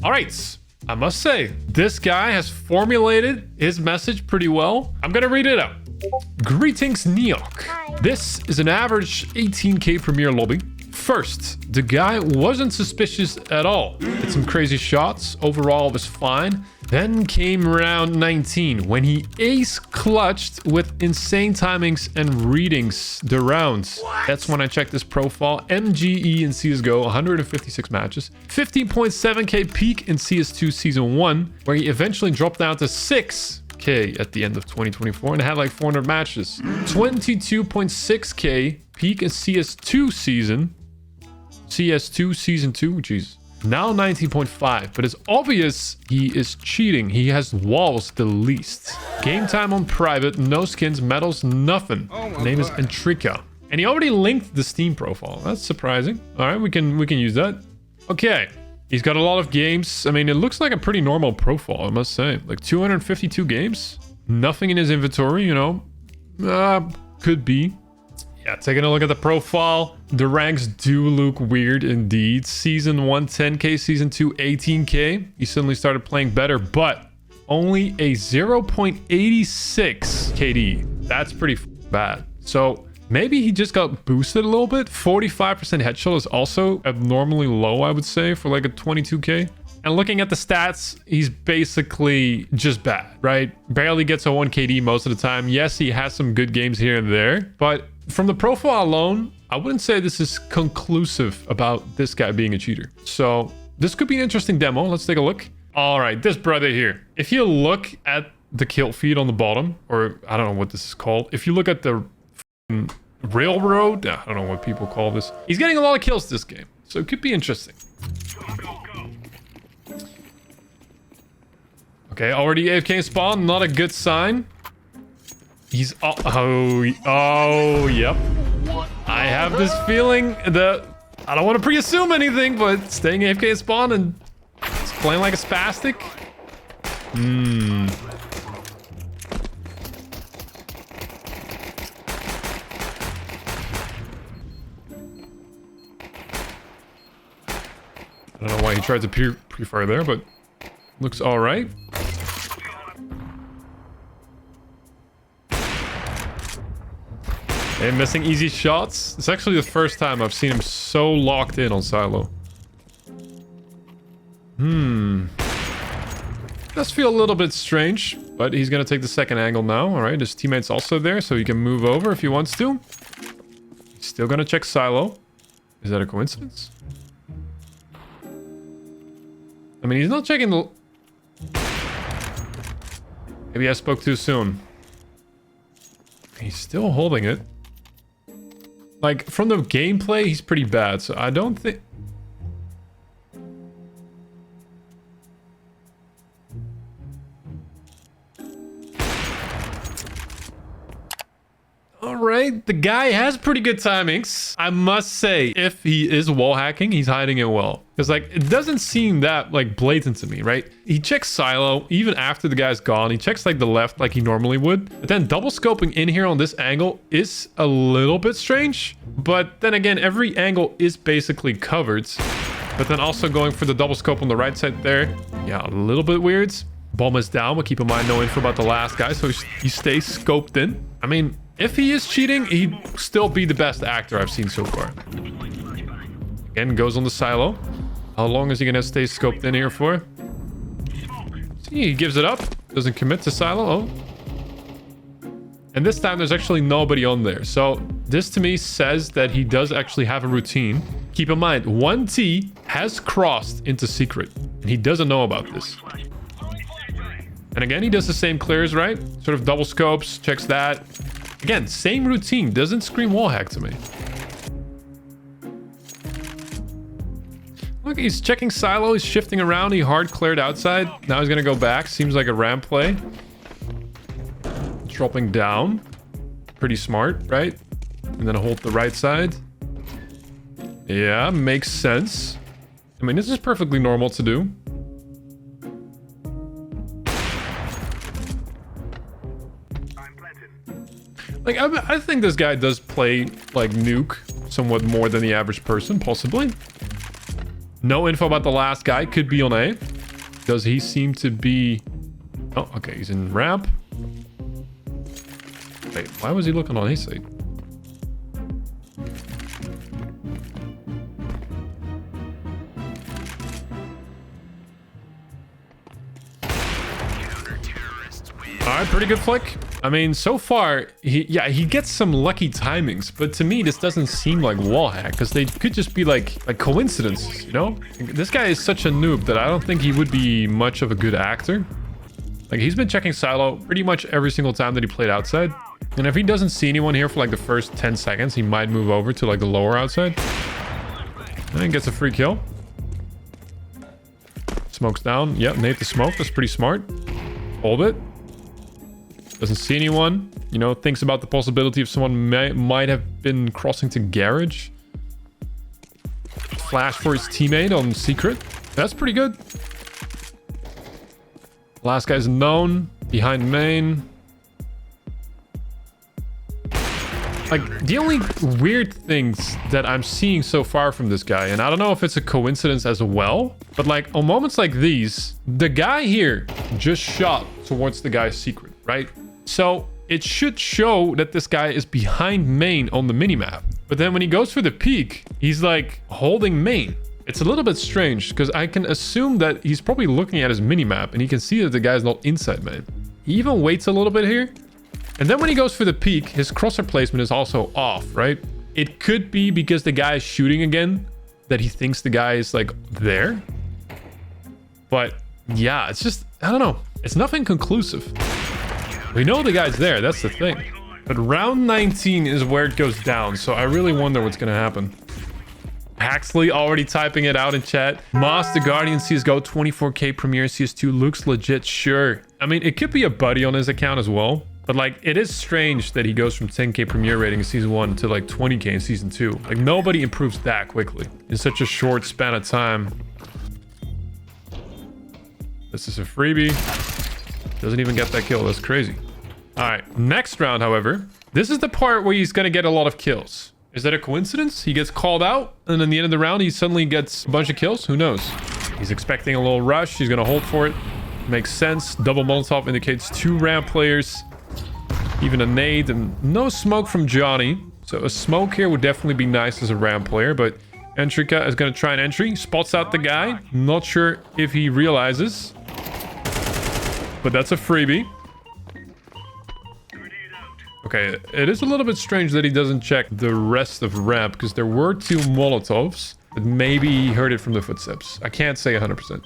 All right. I must say, this guy has formulated his message pretty well. I'm going to read it out. Greetings, Neok. This is an average 18k Premier lobby. First, the guy wasn't suspicious at all. Hit some crazy shots. Overall, was fine. Then came round 19 when he ace clutched with insane timings and readings the rounds. That's when I checked his profile. MGE in CSGO, 156 matches. 15.7k peak in CS2 Season 1, where he eventually dropped down to 6k at the end of 2024 and had like 400 matches. 22.6k peak in CS2 Season 2, jeez. Now 19.5, but it's obvious he is cheating. He has walls the least. Game time on private, no skins, medals, nothing. Name is Entrika. And he already linked the Steam profile. That's surprising. All right, we can use that. Okay. He's got a lot of games. I mean, it looks like a pretty normal profile, I must say. Like 252 games. Nothing in his inventory, you know. Could be. Yeah, taking a look at the profile, the ranks do look weird indeed. Season 1, 10k. Season 2, 18k. He suddenly started playing better, but only a 0.86 KD. That's pretty bad. So maybe he just got boosted a little bit. 45% headshot is also abnormally low, I would say, for like a 22k. And looking at the stats, he's basically just bad, right? Barely gets a 1 KD most of the time. Yes, he has some good games here and there, but from the profile alone, I wouldn't say this is conclusive about this guy being a cheater. So this could be an interesting demo. Let's take a look. All right, this brother here. If you look at the kill feed on the bottom, or I don't know what this is called. If you look at the railroad, I don't know what people call this. He's getting a lot of kills this game. So it could be interesting. Okay, already AFK spawn, not a good sign. He's oh, yep. I have this feeling that I don't want to pre-assume anything, but staying AFK spawn and just playing like a spastic. I don't know why he tried to pre-fire there, but looks all right. And missing easy shots. It's actually the first time I've seen him so locked in on silo. Does feel a little bit strange, but he's gonna take the second angle now. All right, his teammate's also there, so he can move over if he wants to. He's still gonna check silo. Is that a coincidence? I mean, he's not checking the... Maybe I spoke too soon. He's still holding it. Like, from the gameplay, he's pretty bad, so I don't think... Alright, the guy has pretty good timings. I must say, if he is wall hacking, he's hiding it well. Because, like, it doesn't seem that, like, blatant to me, right? He checks silo, even after the guy's gone. He checks, like, the left like he normally would. But then double scoping in here on this angle is a little bit strange. But then again, every angle is basically covered. But then also going for the double scope on the right side there. Yeah, a little bit weird. Bomb is down, but keep in mind no info about the last guy. So he stays scoped in. I mean... if he is cheating, he'd still be the best actor I've seen so far. Again, goes on the silo. How long is he gonna stay scoped in here for? See, he gives it up. Doesn't commit to silo. Oh. And this time, there's actually nobody on there. So this to me says that he does actually have a routine. Keep in mind, 1T has crossed into secret. And he doesn't know about this. And again, he does the same clears, right? Sort of double scopes, checks that. Again, same routine. Doesn't scream wall hack to me. Look, he's checking silo. He's shifting around. He hard cleared outside. Now he's going to go back. Seems like a ramp play. Dropping down. Pretty smart, right? And then hold the right side. Yeah, makes sense. I mean, this is perfectly normal to do. Like, I think this guy does play, like, Nuke somewhat more than the average person, possibly. No info about the last guy. Could be on A. Does he seem to be... Oh, okay. He's in ramp. Wait, why was he looking on A side? All right, pretty good flick. I mean, so far, he gets some lucky timings, but to me, this doesn't seem like wall hack because they could just be like coincidences, you know? This guy is such a noob that I don't think he would be much of a good actor. Like, he's been checking silo pretty much every single time that he played outside. And if he doesn't see anyone here for like the first 10 seconds, he might move over to like the lower outside. And gets a free kill. Smokes down. Yep, nade the smoke. That's pretty smart. Hold it. Doesn't see anyone. You know, thinks about the possibility of someone might have been crossing to garage. Flash for his teammate on secret. That's pretty good. Last guy's known. Behind main. Like, the only weird things that I'm seeing so far from this guy, and I don't know if it's a coincidence as well, but like, on moments like these, the guy here just shot towards the guy's secret, right? So it should show that this guy is behind main on the minimap. But then when he goes for the peek, he's like holding main. It's a little bit strange because I can assume that he's probably looking at his minimap and he can see that the guy's not inside main. He even waits a little bit here. And then when he goes for the peek, his crosser placement is also off, right? It could be because the guy is shooting again that he thinks the guy is like there. But yeah, it's just, I don't know. It's nothing conclusive. We know the guy's there, that's the thing. But round 19 is where it goes down, so I really wonder what's gonna happen. Paxley already typing it out in chat. Moss, the Guardian CSGO 24k Premier CS2 looks legit, sure. I mean, it could be a buddy on his account as well. But like, it is strange that he goes from 10k Premier rating in Season 1 to like 20k in Season 2. Like, nobody improves that quickly in such a short span of time. This is a freebie. Doesn't even get that kill. That's crazy. All right. Next round, however, this is the part where he's going to get a lot of kills. Is that a coincidence? He gets called out, and in the end of the round, he suddenly gets a bunch of kills? Who knows? He's expecting a little rush. He's going to hold for it. Makes sense. Double Molotov indicates 2 ramp players. Even a nade and no smoke from Johnny. So a smoke here would definitely be nice as a ramp player, but Entrika is going to try an entry. Spots out the guy. Not sure if he realizes. But that's a freebie. Okay, it is a little bit strange that he doesn't check the rest of ramp because there were 2 Molotovs, but maybe he heard it from the footsteps. I can't say 100%.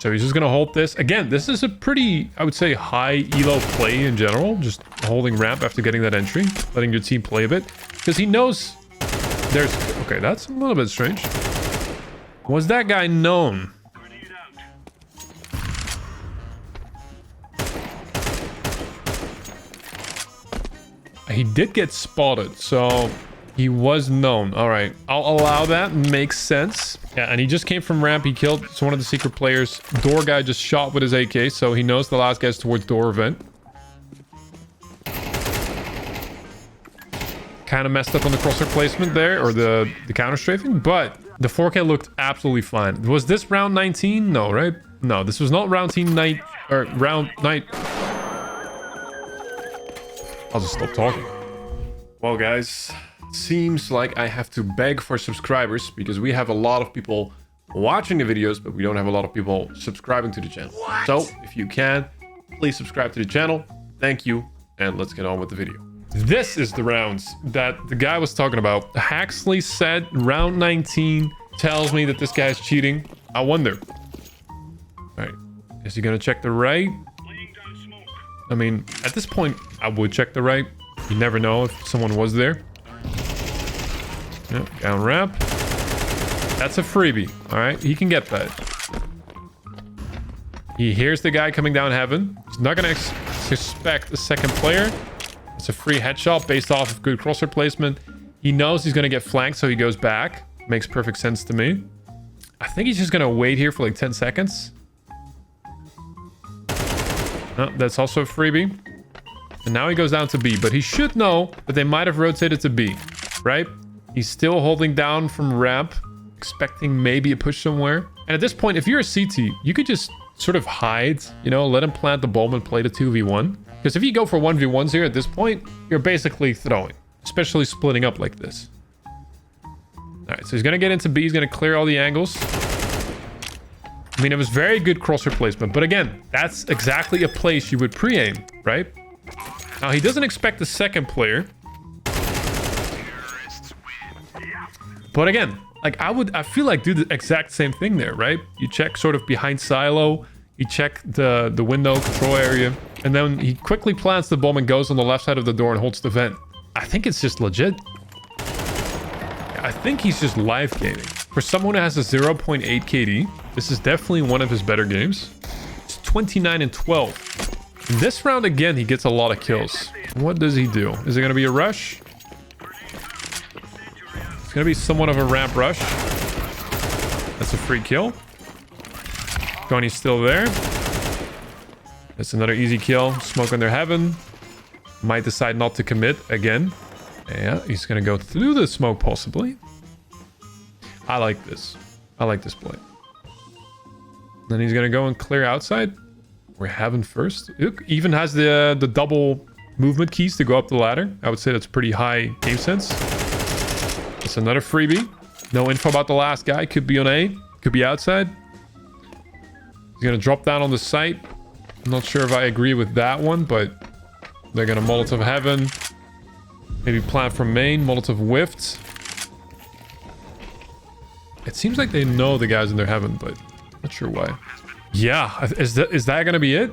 So he's just going to hold this. Again, this is a pretty, I would say, high elo play in general. Just holding ramp after getting that entry. Letting your team play a bit. Because he knows there's... Okay, that's a little bit strange. Was that guy known? He did get spotted, so he was known. All right, I'll allow that. Makes sense. Yeah, and he just came from ramp. He killed one of the secret players. Door guy just shot with his AK, so he knows the last guy's towards door vent. Kind of messed up on the crosser placement there, or the counter strafing, but the 4K looked absolutely fine. Was this round 19? No, right? No, this was not round night or round night. I'll just stop talking. Well, guys, seems like I have to beg for subscribers because we have a lot of people watching the videos, but we don't have a lot of people subscribing to the channel. What? So if you can, please subscribe to the channel. Thank you. And let's get on with the video. This is the rounds that the guy was talking about. Haxley said round 19 tells me that this guy's cheating. I wonder. All right. Is he going to check the right? I mean, at this point, I would check the right. You never know if someone was there. Yep, down ramp. That's a freebie. All right, he can get that. He hears the guy coming down heaven. He's not going to suspect a second player. It's a free headshot based off of good crosser placement. He knows he's going to get flanked, so he goes back. Makes perfect sense to me. I think he's just going to wait here for like 10 seconds. Oh, that's also a freebie. And now he goes down to B, but he should know that they might have rotated to B, right? He's still holding down from ramp. expecting maybe a push somewhere. And at this point, if you're a CT, you could just sort of hide, you know, let him plant the bomb and play the 2v1. Because if you go for 1v1s here at this point, you're basically throwing, especially splitting up like this. All right, so he's going to get into B. He's going to clear all the angles. I mean, it was very good cross replacement. But again, that's exactly a place you would pre-aim, right? Now, he doesn't expect the second player. But again, like I feel like do the exact same thing there, right? You check sort of behind silo. You check the window control area. And then he quickly plants the bomb and goes on the left side of the door and holds the vent. I think it's just legit. I think he's just live gaming. For someone who has a 0.8 KD, this is definitely one of his better games. It's 29 and 12. In this round, again, he gets a lot of kills. What does he do? Is it going to be a rush? It's going to be somewhat of a ramp rush. That's a free kill. Gony's still there. That's another easy kill. Smoke under heaven. Might decide not to commit again. Yeah, he's going to go through the smoke possibly. I like this. I like this play. Then he's going to go and clear outside. We're heaven first. Look, even has the double movement keys to go up the ladder. I would say that's pretty high game sense. That's another freebie. No info about the last guy. Could be on A. Could be outside. He's going to drop down on the site. I'm not sure if I agree with that one, but they're going to Molotov heaven. Maybe plant from main. Molotov whiffed. It seems like they know the guys in their heaven, but not sure why. Yeah, is that going to be it?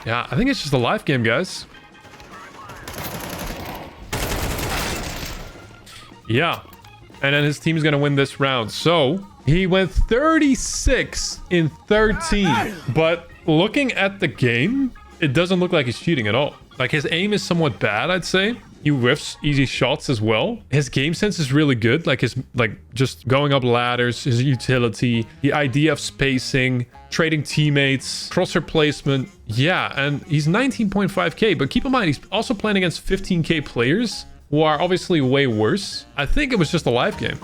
Yeah, I think it's just a live game, guys. Yeah. And then his team's going to win this round. So he went 36 in 13. But looking at the game, it doesn't look like he's cheating at all. Like, his aim is somewhat bad, I'd say. He whiffs easy shots as well. His game sense is really good. Like, just going up ladders, his utility, the idea of spacing, trading teammates, crosser placement. Yeah, and he's 19.5k. But keep in mind, he's also playing against 15k players who are obviously way worse. I think it was just a live game.